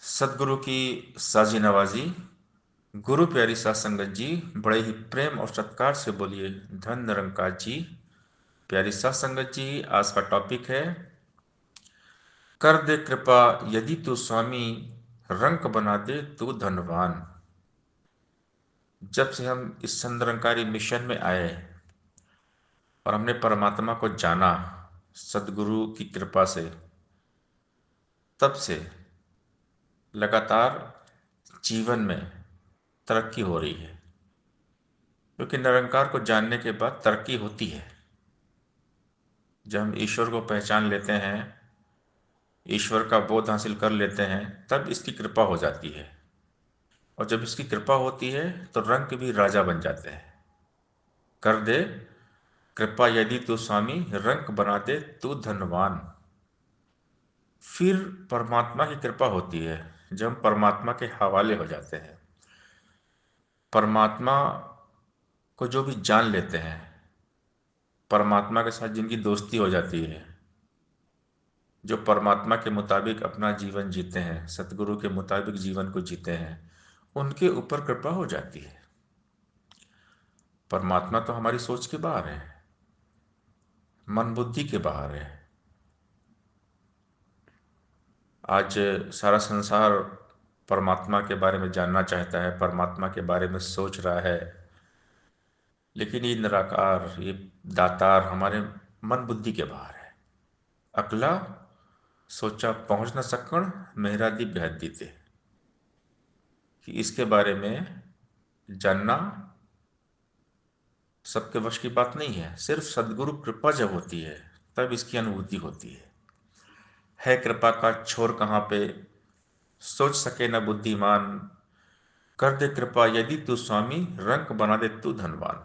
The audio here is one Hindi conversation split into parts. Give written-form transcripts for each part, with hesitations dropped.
सदगुरु की साजी नवाजी। गुरु प्यारी साध संगत जी, बड़े ही प्रेम और सत्कार से बोलिए धन निरंकार जी। प्यारी साध संगत जी, आज का टॉपिक है कर दे कृपा यदि तू स्वामी, रंक बना दे तू धनवान। जब से हम इस निरंकारी मिशन में आए और हमने परमात्मा को जाना सदगुरु की कृपा से, तब से लगातार जीवन में तरक्की हो रही है। क्योंकि निरंकार को जानने के बाद तरक्की होती है। जब हम ईश्वर को पहचान लेते हैं, ईश्वर का बोध हासिल कर लेते हैं, तब इसकी कृपा हो जाती है। और जब इसकी कृपा होती है तो रंक भी राजा बन जाते हैं। कर दे कृपा यदि तू स्वामी, रंक बना दे तू धनवान। फिर परमात्मा की कृपा होती है जब हम परमात्मा के हवाले हो जाते हैं। परमात्मा को जो भी जान लेते हैं, परमात्मा के साथ जिनकी दोस्ती हो जाती है, जो परमात्मा के मुताबिक अपना जीवन जीते हैं, सतगुरु के मुताबिक जीवन को जीते हैं, उनके ऊपर कृपा हो जाती है। परमात्मा तो हमारी सोच के बाहर है, मन बुद्धि के बाहर है। आज सारा संसार परमात्मा के बारे में जानना चाहता है, परमात्मा के बारे में सोच रहा है, लेकिन ये निराकार, ये दातार हमारे मन बुद्धि के बाहर है। अकला सोचा पहुंच न सकण, मेहरा दी बेहद दीते। कि इसके बारे में जानना सबके वश की बात नहीं है। सिर्फ सदगुरु कृपा जब होती है तब इसकी अनुभूति होती है कृपा का छोर कहाँ पे, सोच सके न बुद्धिमान। कर दे कृपा यदि तू स्वामी, रंक बना दे तू धनवान।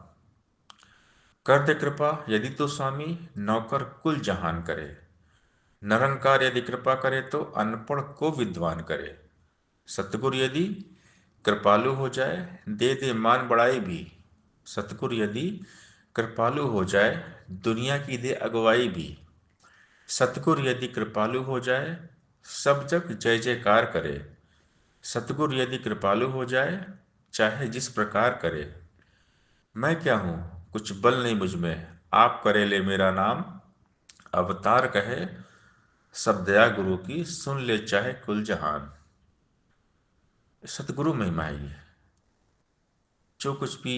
कर दे कृपा यदि तू स्वामी, नौकर कुल जहान करे। निरंकार यदि कृपा करे तो अनपढ़ को विद्वान करे। सतगुरु यदि कृपालु हो जाए, दे दे मान बढ़ाई भी। सतगुरु यदि कृपालु हो जाए, दुनिया की दे अगुवाई भी। सतगुरु यदि कृपालु हो जाए, सब जग जय जयकार करे। सतगुरु यदि कृपालु हो जाए, चाहे जिस प्रकार करे। मैं क्या हूँ कुछ बल नहीं मुझ में, आप करे ले मेरा नाम। अवतार कहे सब दया गुरु की, सुन ले चाहे कुल जहान। सतगुरु महिमा है ये। जो कुछ भी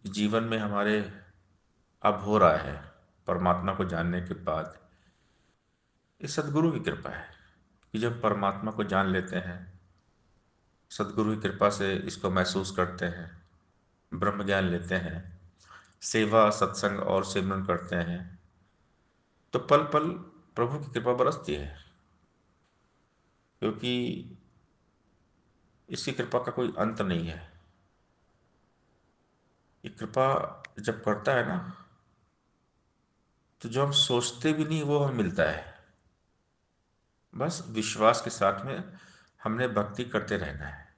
जीवन में हमारे अब हो रहा है परमात्मा को जानने के बाद, ये सदगुरु की कृपा है। कि जब परमात्मा को जान लेते हैं, सदगुरु की कृपा से इसको महसूस करते हैं, ब्रह्म ज्ञान लेते हैं, सेवा सत्संग और सिमरन करते हैं, तो पल पल प्रभु की कृपा बरसती है। क्योंकि इसकी कृपा का कोई अंत नहीं है। ये कृपा जब करता है ना, तो जो हम सोचते भी नहीं वो हमें मिलता है। बस विश्वास के साथ में हमने भक्ति करते रहना है।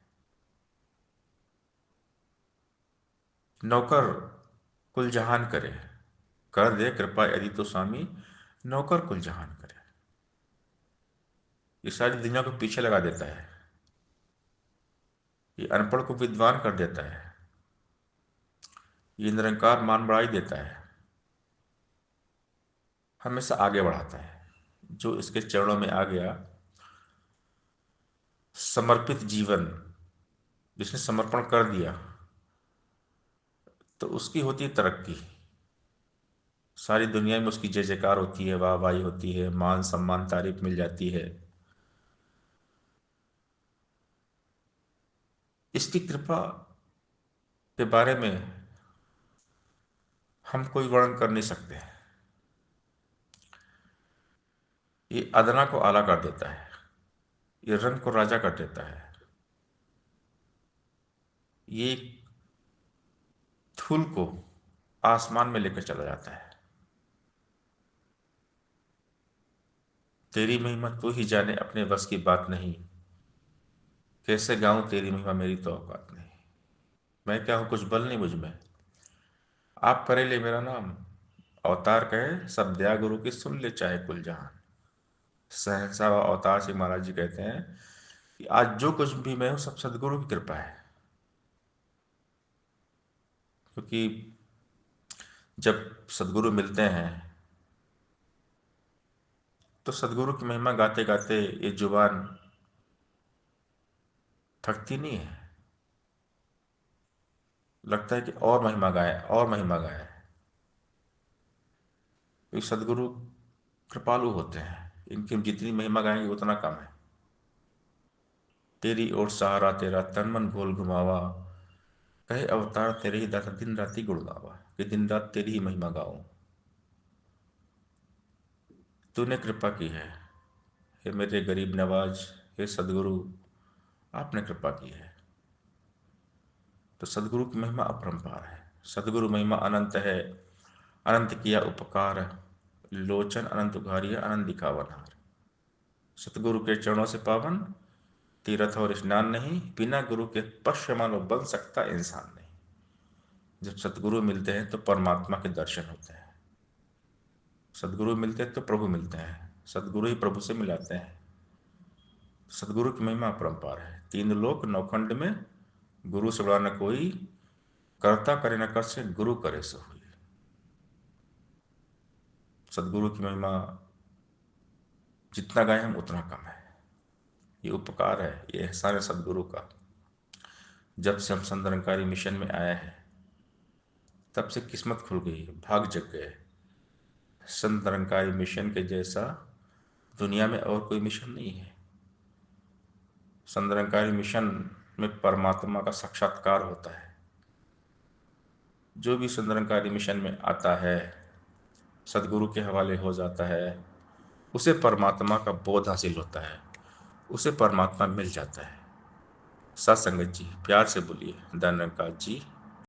नौकर कुल जहान करे। कर दे कृपा यदि तो स्वामी, नौकर कुल जहान करे। ये सारी दुनिया को पीछे लगा देता है। ये अनपढ़ को विद्वान कर देता है। ये निरंकार मान बढ़ाई देता है, हमेशा आगे बढ़ाता है। जो इसके चरणों में आ गया, समर्पित जीवन जिसने समर्पण कर दिया, तो उसकी होती है तरक्की। सारी दुनिया में उसकी जय जयकार होती है, वाहवाही होती है, मान सम्मान तारीफ मिल जाती है। इसकी कृपा के बारे में हम कोई वर्णन कर नहीं सकते। ये अदना को आला कर देता है, ये रंग को राजा कर देता है। ये धूल को आसमान में लेकर चला जाता है। तेरी महिमा तू ही जाने, अपने बस की बात नहीं। कैसे गाऊं तेरी महिमा, मेरी तो औकात नहीं। मैं क्या हूं कुछ बल नहीं मुझ में, आप करे ले मेरा नाम। अवतार कहे सब दया गुरु की, सुन ले चाहे कुल जहान। सहसा अवतार सिंह महाराज जी कहते हैं कि आज जो कुछ भी मैं हूं सब सदगुरु की कृपा है। क्योंकि जब सदगुरु मिलते हैं तो सदगुरु की महिमा गाते गाते ये जुबान थकती नहीं है। लगता है कि और महिमा गाए और महिमा गाए। क्योंकि सदगुरु कृपालु होते हैं, इनकी हम जितनी महिमा गाएंगे उतना कम है। तेरी ओर सहारा तेरा तन मन घोल घुमावा, कहे अवतार तेरे ही दाता दिन राति गुण गावा, कि दिन रात तेरी ही महिमा गाऊं। तूने कृपा की है, हे मेरे गरीब नवाज, हे सदगुरु, आपने कृपा की है। तो सदगुरु की महिमा अपरंपार है। सदगुरु महिमा अनंत है, अनंत किया उपकार, लोचन अनंत उघारिया आनंद दिखावन हार। सतगुरु के चरणों से पावन, तीर्थ और स्नान नहीं, बिना गुरु के पश्य मानो बन सकता इंसान नहीं। जब सतगुरु मिलते हैं तो परमात्मा के दर्शन होते हैं। सदगुरु मिलते हैं तो प्रभु मिलते हैं, सदगुरु ही प्रभु से मिलाते हैं। सदगुरु की महिमा अपरंपार है। तीन लोक नौखंड में गुरु से बड़ा न कोई, कर्ता करे न कर से गुरु करे सो हुई। सदगुरु की महिमा जितना गाए हम उतना कम है। ये उपकार है, ये एहसान है सदगुरु का। जब से हम संत निरंकारी मिशन में आए हैं तब से किस्मत खुल गई, भाग जग गए। संत निरंकारी मिशन के जैसा दुनिया में और कोई मिशन नहीं है। संत निरंकारी मिशन में परमात्मा का साक्षात्कार होता है। जो भी संत निरंकारी मिशन में आता है, सदगुरु के हवाले हो जाता है, उसे परमात्मा का बोध हासिल होता है, उसे परमात्मा मिल जाता है। सत्संगत जी प्यार से बोलिए धन निरंकार जी